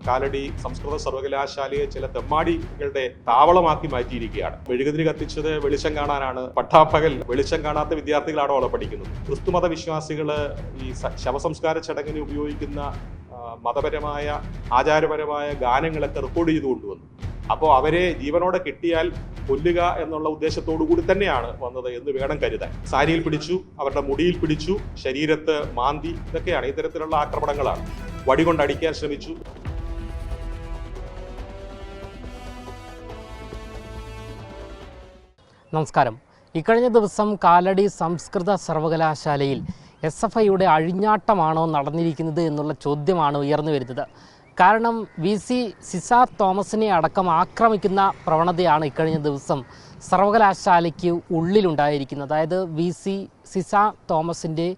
കാലടി സംസ്കൃത സർവകലാശാലയെ ചില തെമ്മാടികളുടെ താവളമാക്കി മാറ്റിയിരിക്കുകയാണ്. മെഴുകുതിരി കത്തിച്ചത് വെളിച്ചം കാണാനാണ്. പട്ടാപ്പകൽ വെളിച്ചം കാണാത്ത വിദ്യാർത്ഥികളാണോ അവിടെ പഠിക്കുന്നത്? ക്രിസ്തുമത വിശ്വാസികൾ ഈ ശവസംസ്കാര ചടങ്ങിന് ഉപയോഗിക്കുന്ന മതപരമായ ആചാരപരമായ ഗാനങ്ങളൊക്കെ റെക്കോർഡ് ചെയ്തു കൊണ്ടുവന്നു. അപ്പോൾ അവരെ ജീവനോടെ കിട്ടിയാൽ കൊല്ലുക എന്നുള്ള ഉദ്ദേശത്തോടു കൂടി തന്നെയാണ് വന്നത് എന്ന് വേണം കരുതാൻ. സാരിയിൽ പിടിച്ചു, അവരുടെ മുടിയിൽ പിടിച്ചു, ശരീരത്ത് മാന്തി, ഇതൊക്കെയാണ് ഇത്തരത്തിലുള്ള ആക്രമണങ്ങളാണ്. വടികൊണ്ട് അടിക്കാൻ ശ്രമിച്ചു. നമസ്കാരം. ഇക്കഴിഞ്ഞ ദിവസം കാലടി സംസ്കൃത സർവകലാശാലയിൽ SFIയുടെ അഴിഞ്ഞാട്ടമാണോ നടന്നിരിക്കുന്നത് എന്നുള്ള ചോദ്യമാണ് ഉയർന്നു വരുന്നത്. കാരണം VC സിസാർ തോമസിനെ അടക്കം ആക്രമിക്കുന്ന പ്രവണതയാണ് ഇക്കഴിഞ്ഞ ദിവസം സർവകലാശാലയ്ക്ക് ഉള്ളിലുണ്ടായിരിക്കുന്നത്. അതായത് VC സിസാർ തോമസിൻ്റെ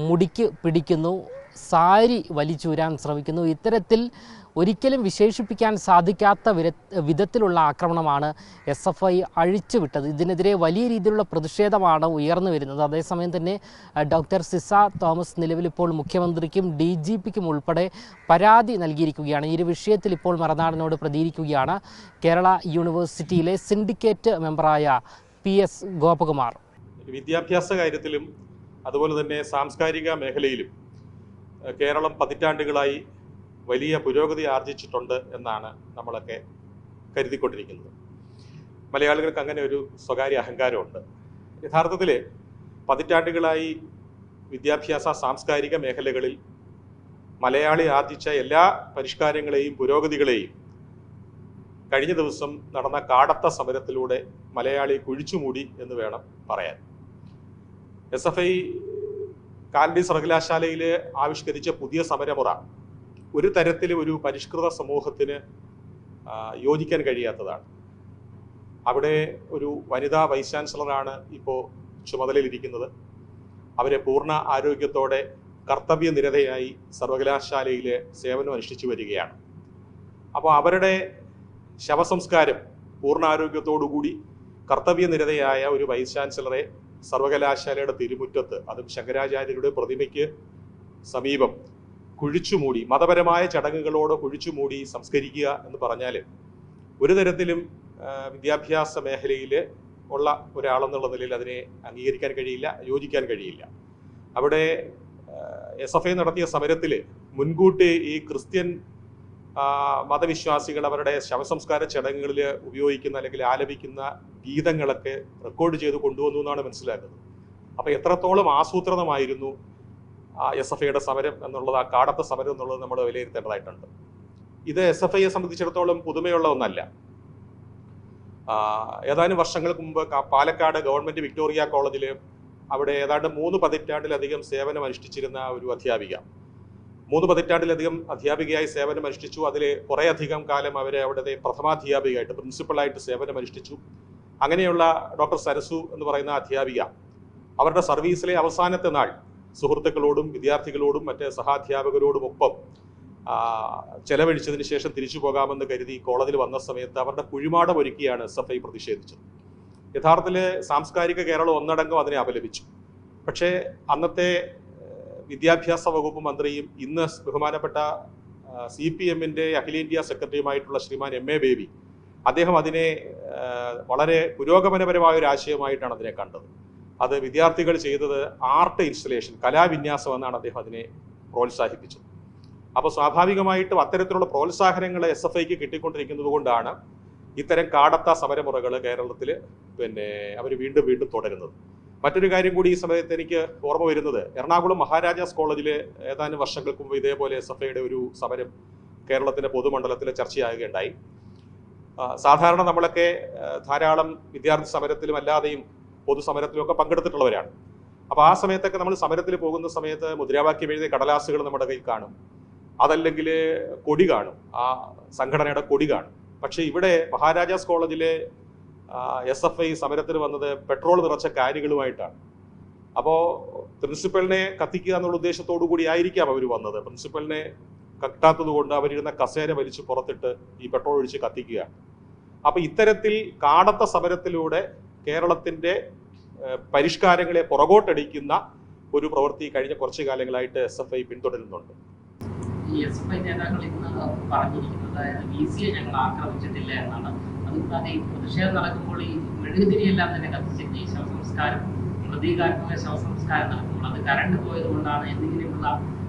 മുടിക്ക് പിടിക്കുന്നു, സാരി വലിച്ചൂരാൻ ശ്രമിക്കുന്നു. ഇത്തരത്തിൽ ഒരിക്കലും വിശേഷിപ്പിക്കാൻ സാധിക്കാത്ത വിധത്തിലുള്ള ആക്രമണമാണ് SFI അഴിച്ചുവിട്ടത്. ഇതിനെതിരെ വലിയ രീതിയിലുള്ള പ്രതിഷേധമാണ് ഉയർന്നു വരുന്നത്. അതേസമയം തന്നെ ഡോക്ടർ സിസാർ തോമസ് നിലവിലിപ്പോൾ മുഖ്യമന്ത്രിക്കും DGPക്കും ഉൾപ്പെടെ പരാതി നൽകിയിരിക്കുകയാണ്. ഈ ഒരു വിഷയത്തിൽ ഇപ്പോൾ മറുനാടനോട് പ്രതികരിക്കുകയാണ് കേരള യൂണിവേഴ്സിറ്റിയിലെ സിൻഡിക്കേറ്റ് മെമ്പറായ PS ഗോപകുമാർ. വിദ്യാഭ്യാസ കാര്യത്തിലും അതുപോലെ തന്നെ സാംസ്കാരിക മേഖലയിലും കേരളം പതിറ്റാണ്ടുകളായി വലിയ പുരോഗതി ആർജിച്ചിട്ടുണ്ട് എന്നാണ് നമ്മളൊക്കെ കരുതിക്കൊണ്ടിരിക്കുന്നത്. മലയാളികൾക്ക് അങ്ങനെ ഒരു സ്വകാര്യ അഹങ്കാരമുണ്ട്. യഥാർത്ഥത്തിൽ പതിറ്റാണ്ടുകളായി വിദ്യാഭ്യാസ സാംസ്കാരിക മേഖലകളിൽ മലയാളി ആർജിച്ച എല്ലാ പരിഷ്കാരങ്ങളെയും പുരോഗതികളെയും കഴിഞ്ഞ ദിവസം നടന്ന കാടത്ത സമരത്തിലൂടെ മലയാളി കുഴിച്ചുമൂടി എന്ന് വേണം പറയാൻ. SFI കാലടി സർവകലാശാലയിൽ ആവിഷ്കരിച്ച പുതിയ സമരമുറ ഒരു തരത്തിൽ ഒരു പരിഷ്കൃത സമൂഹത്തിന് യോജിക്കാൻ കഴിയാത്തതാണ്. അവിടെ ഒരു വനിതാ വൈസ് ചാൻസലറാണ് ഇപ്പോൾ ചുമതലയിലിരിക്കുന്നത്. അവരെ പൂർണ്ണ ആരോഗ്യത്തോടെ കർത്തവ്യനിരതയായി സർവകലാശാലയിൽ സേവനം അനുഷ്ഠിച്ചു വരികയാണ്. അപ്പോൾ അവരുടെ ശവസംസ്കാരം പൂർണ്ണ ആരോഗ്യത്തോടുകൂടി കർത്തവ്യനിരതയായ ഒരു വൈസ് ചാൻസലറെ സർവകലാശാലയുടെ തിരുമുറ്റത്ത്, അതും ശങ്കരാചാര്യരുടെ പ്രതിമയ്ക്ക് സമീപം കുഴിച്ചുമൂടി, മതപരമായ ചടങ്ങുകളോട് കുഴിച്ചുമൂടി സംസ്കരിക്കുക എന്ന് പറഞ്ഞാൽ ഒരു തരത്തിലും വിദ്യാഭ്യാസ മേഖലയിൽ ഉള്ള ഒരാളെന്നുള്ള നിലയിൽ അതിനെ അംഗീകരിക്കാൻ കഴിയില്ല, യോജിക്കാൻ കഴിയില്ല. അവിടെ SFI നടത്തിയ സമരത്തിൽ മുൻകൂട്ടി ഈ ക്രിസ്ത്യൻ മതവിശ്വാസികൾ അവരുടെ ശവസംസ്കാര ചടങ്ങുകളിൽ ഉപയോഗിക്കുന്ന അല്ലെങ്കിൽ ആലപിക്കുന്ന ഗീതങ്ങളൊക്കെ റെക്കോർഡ് ചെയ്ത് കൊണ്ടുവന്നു എന്നാണ് മനസ്സിലാക്കുന്നത്. അപ്പോൾ എത്രത്തോളം ആസൂത്രിതമായിരുന്നു SFIയുടെ സമരം എന്നുള്ളത്, ആ കാടത്ത സമരം എന്നുള്ളത് നമ്മൾ വിലയിരുത്തേണ്ടതായിട്ടുണ്ട്. ഇത് SFIയെ സംബന്ധിച്ചിടത്തോളം പുതുമയുള്ള ഒന്നല്ല. ഏതാനും വർഷങ്ങൾക്ക് മുമ്പ് പാലക്കാട് ഗവൺമെൻറ് വിക്ടോറിയ കോളേജിൽ അവിടെ ഏതാണ്ട് 3 പതിറ്റാണ്ടിലധികം സേവനം അനുഷ്ഠിച്ചിരുന്ന ഒരു അധ്യാപിക, 3 പതിറ്റാണ്ടിലധികം അധ്യാപികയായി സേവനം അനുഷ്ഠിച്ചു. അതിൽ കുറേയധികം കാലം അവരെ അവിടുത്തെ പ്രഥമാധ്യാപികയായിട്ട്, പ്രിൻസിപ്പളായിട്ട് സേവനം അനുഷ്ഠിച്ചു. അങ്ങനെയുള്ള ഡോക്ടർ സരസു എന്ന് പറയുന്ന അധ്യാപിക അവരുടെ സർവീസിലെ അവസാനത്തെ നാൾ സുഹൃത്തുക്കളോടും വിദ്യാർത്ഥികളോടും മറ്റ് സഹാധ്യാപകരോടുമൊപ്പം ചെലവഴിച്ചതിന് ശേഷം തിരിച്ചു പോകാമെന്ന് കരുതി കോളേജിൽ വന്ന സമയത്ത് അവരുടെ കുഴിമാടം ഒരുക്കിയാണ് SFI പ്രതിഷേധിച്ചത്. യഥാർത്ഥത്തിൽ സാംസ്കാരിക കേരളം ഒന്നടങ്കം അതിനെ അപലപിച്ചു. പക്ഷേ അന്നത്തെ വിദ്യാഭ്യാസ വകുപ്പ് മന്ത്രിയും ഇന്ന് ബഹുമാനപ്പെട്ട CPMന്റെ അഖിലേന്ത്യാ സെക്രട്ടറിയുമായിട്ടുള്ള ശ്രീമാൻ MA ബേബി, അദ്ദേഹം അതിനെ വളരെ പുരോഗമനപരമായ ഒരു ആശയമായിട്ടാണ് അതിനെ കണ്ടത്. അത് വിദ്യാർത്ഥികൾ ചെയ്തത് ആർട്ട് ഇൻസ്റ്റലേഷൻ, കലാവിന്യാസം എന്നാണ് അദ്ദേഹം അതിനെ പ്രോത്സാഹിപ്പിച്ചത്. അപ്പോൾ സ്വാഭാവികമായിട്ടും അത്തരത്തിലുള്ള പ്രോത്സാഹനങ്ങൾ SFIക്ക് കിട്ടിക്കൊണ്ടിരിക്കുന്നത് കൊണ്ടാണ് ഇത്തരം കാടത്ത സമരമുറകൾ കേരളത്തിൽ അവർ വീണ്ടും വീണ്ടും തുടരുന്നത്. മറ്റൊരു കാര്യം കൂടി ഈ സമയത്ത് എനിക്ക് ഓർമ്മ വരുന്നത്, എറണാകുളം മഹാരാജാസ് കോളേജിൽ ഏതാനും വർഷങ്ങൾക്ക് മുമ്പ് ഇതേപോലെ SFIയുടെ ഒരു സമരം കേരളത്തിൻ്റെ പൊതുമണ്ഡലത്തിൽ ചർച്ചയാകുകയുണ്ടായി. സാധാരണ നമ്മളൊക്കെ ധാരാളം വിദ്യാർത്ഥി സമരത്തിലും അല്ലാതെയും പൊതുസമരത്തിലുമൊക്കെ പങ്കെടുത്തിട്ടുള്ളവരാണ്. അപ്പോൾ ആ സമയത്തൊക്കെ നമ്മൾ സമരത്തിൽ പോകുന്ന സമയത്ത് മുദ്രാവാക്യം എഴുതിയ കടലാസുകൾ നമ്മുടെ കയ്യിൽ കാണും, അതല്ലെങ്കിൽ കൊടി കാണും, ആ സംഘടനയുടെ കൊടി കാണും. പക്ഷേ ഇവിടെ മഹാരാജാസ് കോളേജിലെ SFI സമരത്തിന് വന്നത് പെട്രോൾ നിറച്ച കാരികളുമായിട്ടാണ്. അപ്പോൾ പ്രിൻസിപ്പലിനെ കത്തിക്കുക എന്നുള്ള ഉദ്ദേശത്തോടു കൂടി ആയിരിക്കാം അവർ വന്നത്. പ്രിൻസിപ്പലിനെ കത്താത്തത് കൊണ്ട് അവരിരുന്ന കസേര വലിച്ച് പുറത്തിട്ട് ഈ പെട്രോൾ ഒഴിച്ച് കത്തിക്കുകയാണ്. അപ്പോൾ ഇത്തരത്തിൽ കാടത്ത സമരത്തിലൂടെ കേരളത്തിൻ്റെ പരിഷ്കാരങ്ങളെ പുറകോട്ടടിക്കുന്ന ഒരു പ്രവൃത്തി കഴിഞ്ഞ കുറച്ചു കാലങ്ങളായിട്ട് SFI പിന്തുടരുന്നുണ്ട്. ഈ SFI നേതാക്കൾ ഇന്ന് പറഞ്ഞിരിക്കുന്നത് VC-യെ ഞങ്ങൾ ആക്രമിച്ചിട്ടില്ല എന്നാണ്. അതുകൂടാതെ ഈ പ്രതിഷേധം നടക്കുമ്പോൾ ഈ മെഴുകുതിരിയെല്ലാം തന്നെ കത്തിച്ചിട്ട് ഈ ശവസംസ്കാരം, പ്രതീകാത്മക ശവസംസ്കാരം നടക്കുമ്പോൾ അത് കറണ്ട് പോയത് കൊണ്ടാണ് എന്നിങ്ങനെയുള്ള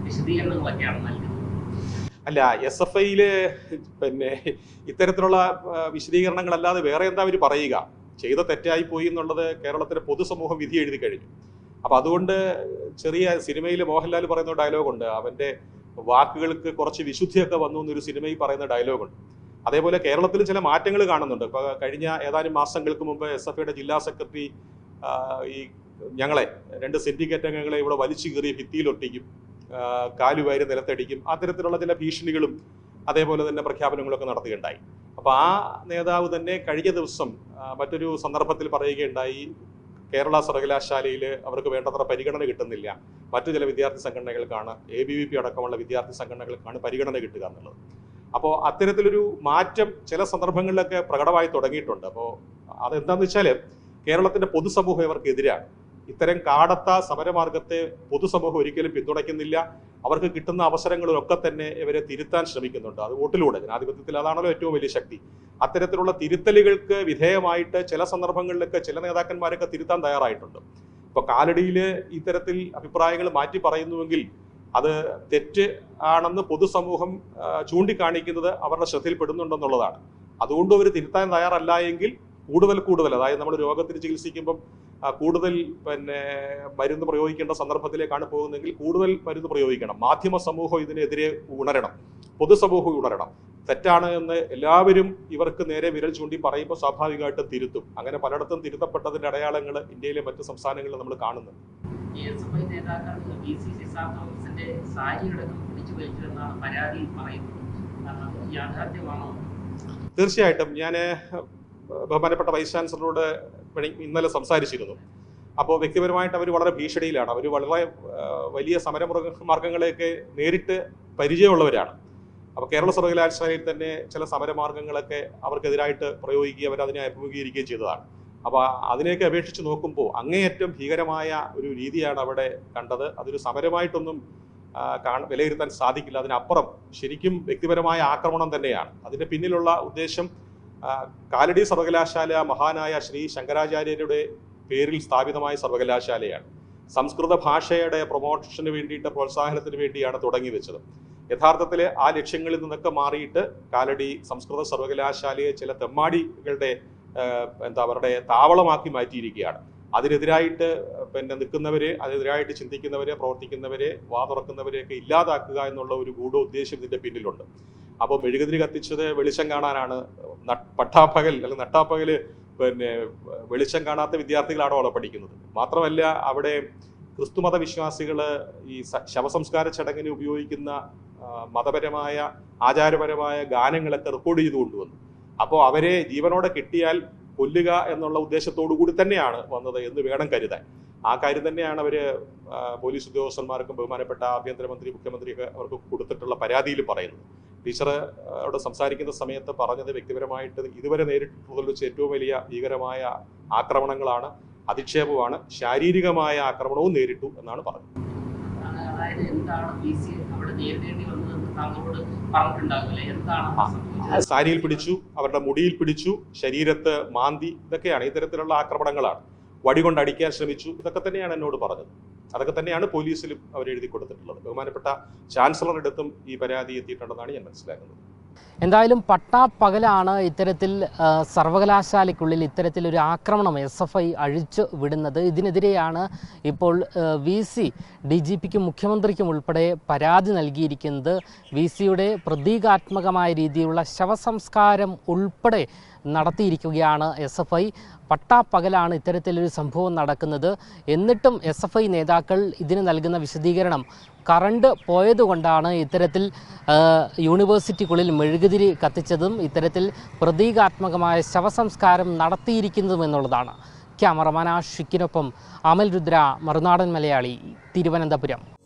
വിശദീകരണങ്ങളൊക്കെയാണ് നൽകുന്നത്. അല്ല, SFIയില് പിന്നെ ഇത്തരത്തിലുള്ള വിശദീകരണങ്ങളല്ലാതെ വേറെ എന്താ അവർ പറയുക? ചെയ്ത തെറ്റായി പോയി എന്നുള്ളത് കേരളത്തിലെ പൊതുസമൂഹം വിധി എഴുതി കഴിഞ്ഞു. അപ്പൊ അതുകൊണ്ട് ചെറിയ സിനിമയിൽ മോഹൻലാൽ പറയുന്ന ഡയലോഗുണ്ട്, അവന്റെ വാക്കുകൾക്ക് കുറച്ച് വിശുദ്ധിയൊക്കെ വന്നു എന്നൊരു സിനിമയിൽ പറയുന്ന ഡയലോഗുണ്ട്. അതേപോലെ കേരളത്തിൽ ചില മാറ്റങ്ങൾ കാണുന്നുണ്ട്. ഇപ്പൊ കഴിഞ്ഞ ഏതാനും മാസങ്ങൾക്ക് മുമ്പ് SFIയുടെ ജില്ലാ സെക്രട്ടറി ഈ ഞങ്ങളെ 2 സിൻഡിക്കേറ്റ് അംഗങ്ങളെ ഇവിടെ വലിച്ചു കീറി ഭിത്തിയിലൊട്ടിക്കും, കാലുവാരി നിലത്തടിക്കും, അത്തരത്തിലുള്ള ചില ഭീഷണികളും അതേപോലെ തന്നെ പ്രഖ്യാപനങ്ങളൊക്കെ നടത്തുകയുണ്ടായി. അപ്പോൾ ആ നേതാവ് തന്നെ കഴിഞ്ഞ ദിവസം മറ്റൊരു സന്ദർഭത്തിൽ പറയുകയുണ്ടായി, കേരള സർവകലാശാലയിൽ അവർക്ക് വേണ്ടത്ര പരിഗണന കിട്ടുന്നില്ല, മറ്റു ചില വിദ്യാർത്ഥി സംഘടനകൾക്കാണ്, ABVP അടക്കമുള്ള വിദ്യാർത്ഥി സംഘടനകൾക്കാണ് പരിഗണന കിട്ടുക എന്നുള്ളത്. അപ്പോൾ അത്തരത്തിലൊരു മാറ്റം ചില സന്ദർഭങ്ങളിലൊക്കെ പ്രകടമായി തുടങ്ങിയിട്ടുണ്ട്. അപ്പോൾ അതെന്താണെന്ന് വെച്ചാൽ കേരളത്തിൻ്റെ പൊതുസമൂഹം ഇവർക്കെതിരാണ്. ഇത്തരം കാടത്ത സമരമാർഗത്തെ പൊതുസമൂഹം ഒരിക്കലും പിന്തുണയ്ക്കുന്നില്ല. അവർക്ക് കിട്ടുന്ന അവസരങ്ങളിലൊക്കെ തന്നെ ഇവരെ തിരുത്താൻ ശ്രമിക്കുന്നുണ്ട്. അത് വോട്ടിലൂടെ. ജനാധിപത്യത്തിൽ അതാണല്ലോ ഏറ്റവും വലിയ ശക്തി. അത്തരത്തിലുള്ള തിരുത്തലുകൾക്ക് വിധേയമായിട്ട് ചില സന്ദർഭങ്ങളിലൊക്കെ ചില നേതാക്കന്മാരൊക്കെ തിരുത്താൻ തയ്യാറായിട്ടുണ്ട്. ഇപ്പൊ കാലടിയിൽ ഇത്തരത്തിൽ അഭിപ്രായങ്ങൾ മാറ്റി പറയുന്നുവെങ്കിൽ അത് തെറ്റ് ആണെന്ന് പൊതുസമൂഹം ചൂണ്ടിക്കാണിക്കുന്നത് അവരുടെ ശ്രദ്ധയിൽപ്പെടുന്നുണ്ടെന്നുള്ളതാണ്. അതുകൊണ്ട് അവർ തിരുത്താൻ തയ്യാറല്ല എങ്കിൽ കൂടുതൽ അതായത് നമ്മൾ രോഗത്തിന് ചികിത്സിക്കുമ്പം കൂടുതൽ മരുന്ന് പ്രയോഗിക്കേണ്ട സന്ദർഭത്തിലേക്കാണ് പോകുന്നതെങ്കിൽ കൂടുതൽ മരുന്ന് പ്രയോഗിക്കണം. മാധ്യമ സമൂഹം ഇതിനെതിരെ ഉണരണം, പൊതുസമൂഹം ഉണരണം. തെറ്റാണ് എന്ന് എല്ലാവരും ഇവർക്ക് നേരെ വിരൽ ചൂണ്ടി പറയുമ്പോൾ സ്വാഭാവികമായിട്ട് തിരുത്തും. അങ്ങനെ പലയിടത്തും തിരുത്തപ്പെട്ടതിന്റെ അടയാളങ്ങൾ ഇന്ത്യയിലെ മറ്റ് സംസ്ഥാനങ്ങളിൽ നമ്മൾ കാണുന്നുണ്ട്. തീർച്ചയായിട്ടും ഞാൻ ബഹുമാനപ്പെട്ട വൈസ് ചാൻസലറോട് ഇന്നലെ സംസാരിച്ചിരുന്നു. അപ്പോൾ വ്യക്തിപരമായിട്ട് അവർ വളരെ ഭീഷണിയിലാണ്. അവർ വളരെ വലിയ സമരമാർഗങ്ങളെയൊക്കെ നേരിട്ട് പരിചയമുള്ളവരാണ്. അപ്പോൾ കേരള സർവകലാശാലയിൽ തന്നെ ചില സമരമാർഗങ്ങളൊക്കെ അവർക്കെതിരായിട്ട് പ്രയോഗിക്കുകയും അവരതിനെ അഭിമുഖീകരിക്കുകയും ചെയ്തതാണ്. അപ്പോൾ അതിനെയൊക്കെ അപേക്ഷിച്ച് നോക്കുമ്പോൾ അങ്ങേയറ്റം ഭീകരമായ ഒരു രീതിയാണ് അവിടെ കണ്ടത്. അതൊരു സമരമായിട്ടൊന്നും വിലയിരുത്താൻ സാധിക്കില്ല. അതിനപ്പുറം ശരിക്കും വ്യക്തിപരമായ ആക്രമണം തന്നെയാണ്. അതിൻ്റെ പിന്നിലുള്ള ഉദ്ദേശം കാലടി സർവകലാശാല മഹാനായ ശ്രീ ശങ്കരാചാര്യരുടെ പേരിൽ സ്ഥാപിതമായ സർവകലാശാലയാണ്. സംസ്കൃത ഭാഷയുടെ പ്രൊമോഷന് വേണ്ടിയിട്ട്, പ്രോത്സാഹനത്തിന് വേണ്ടിയാണ് തുടങ്ങി വെച്ചത്. യഥാർത്ഥത്തിൽ ആ ലക്ഷ്യങ്ങളിൽ നിന്നൊക്കെ മാറിയിട്ട് കാലടി സംസ്കൃത സർവകലാശാലയെ ചില തെമ്മാടികളുടെ അവരുടെ താവളമാക്കി മാറ്റിയിരിക്കുകയാണ്. അതിനെതിരായിട്ട് നിൽക്കുന്നവരെ, അതിനെതിരായിട്ട് ചിന്തിക്കുന്നവരെ, പ്രവർത്തിക്കുന്നവരെ, തുറക്കുന്നവരെയൊക്കെ ഇല്ലാതാക്കുക എന്നുള്ള ഒരു ഗൂഢോദ്ദേശം ഇതിന്റെ പിന്നിലുണ്ട്. അപ്പോൾ മെഴുകുതിരി കത്തിച്ചത് വെളിച്ചം കാണാനാണ്. പട്ടാപ്പകൽ അല്ലെങ്കിൽ നട്ടാപ്പകല് വെളിച്ചം കാണാത്ത വിദ്യാർത്ഥികളാണോ അവിടെ പഠിക്കുന്നത്? മാത്രമല്ല അവിടെ ക്രിസ്തുമത വിശ്വാസികൾ ഈ ശവസംസ്കാര ചടങ്ങിന് ഉപയോഗിക്കുന്ന മതപരമായ ആചാരപരമായ ഗാനങ്ങളൊക്കെ റെക്കോർഡ് ചെയ്ത് കൊണ്ടുവന്നു. അപ്പോൾ അവരെ ജീവനോടെ കിട്ടിയാൽ കൊല്ലുക എന്നുള്ള ഉദ്ദേശത്തോടു കൂടി തന്നെയാണ് വന്നത് എന്ന് വേണം കരുതാൻ. ആ കാര്യം തന്നെയാണ് അവർ പോലീസ് ഉദ്യോഗസ്ഥന്മാർക്കും ബഹുമാനപ്പെട്ട ആഭ്യന്തരമന്ത്രി, മുഖ്യമന്ത്രിയൊക്കെ അവർക്ക് കൊടുത്തിട്ടുള്ള പരാതിയിൽ പറയുന്നത്. ടീച്ചർ അവിടെ സംസാരിക്കുന്ന സമയത്ത് പറഞ്ഞത് വ്യക്തിപരമായിട്ട് ഇതുവരെ നേരിട്ടുള്ളതിൽ വെച്ച് ഏറ്റവും വലിയ ഭീകരമായ ആക്രമണങ്ങളാണ്, അധിക്ഷേപമാണ്, ശാരീരികമായ ആക്രമണവും നേരിട്ടു എന്നാണ് പറഞ്ഞത്. സാരിയിൽ പിടിച്ചു, അവരുടെ മുടിയിൽ പിടിച്ചു, ശരീരത്ത് മാന്തി, ഇതൊക്കെയാണ് ഇത്തരത്തിലുള്ള ആക്രമണങ്ങളാണ്. വടികൊണ്ട് അടിക്കാൻ ശ്രമിച്ചു, ഇതൊക്കെ തന്നെയാണ് എന്നോട് പറഞ്ഞത്. അതൊക്കെ തന്നെയാണ് പോലീസിലും അവർ എഴുതി കൊടുത്തിട്ടുള്ളത്. ബഹുമാനപ്പെട്ട ചാൻസലറുടെ അടുത്തും ഈ പരാതി എത്തിയിട്ടുണ്ടെന്നാണ് ഞാൻ മനസ്സിലാക്കുന്നത്. എന്തായാലും പട്ടാപ്പകലാണ് ഇത്തരത്തിൽ സർവകലാശാലയ്ക്കുള്ളിൽ ഇത്തരത്തിലൊരു ആക്രമണം SFI അഴിച്ചു വിടുന്നത്. ഇതിനെതിരെയാണ് ഇപ്പോൾ VC DGPക്കും മുഖ്യമന്ത്രിക്കും ഉൾപ്പെടെ പരാതി നൽകിയിരിക്കുന്നത്. VCയുടെ പ്രതീകാത്മകമായ രീതിയിലുള്ള ശവസംസ്കാരം ഉൾപ്പെടെ നടത്തിയിരിക്കുകയാണ് SFI. പട്ടാപ്പകലാണ് ഇത്തരത്തിലൊരു സംഭവം നടക്കുന്നത്. എന്നിട്ടും SFI നേതാക്കൾ ഇതിന് നൽകുന്ന വിശദീകരണം കറണ്ട് പോയതുകൊണ്ടാണ് ഇത്തരത്തിൽ യൂണിവേഴ്സിറ്റിക്കുള്ളിൽ മെഴുകുതിരി കത്തിച്ചതും ഇത്തരത്തിൽ പ്രതീകാത്മകമായ ശവസംസ്കാരം നടത്തിയിരിക്കുന്നതും എന്നുള്ളതാണ്. ക്യാമറമാൻ ആഷിക്കിനൊപ്പം അമൽ രുദ്ര, മറുനാടൻ മലയാളി, തിരുവനന്തപുരം.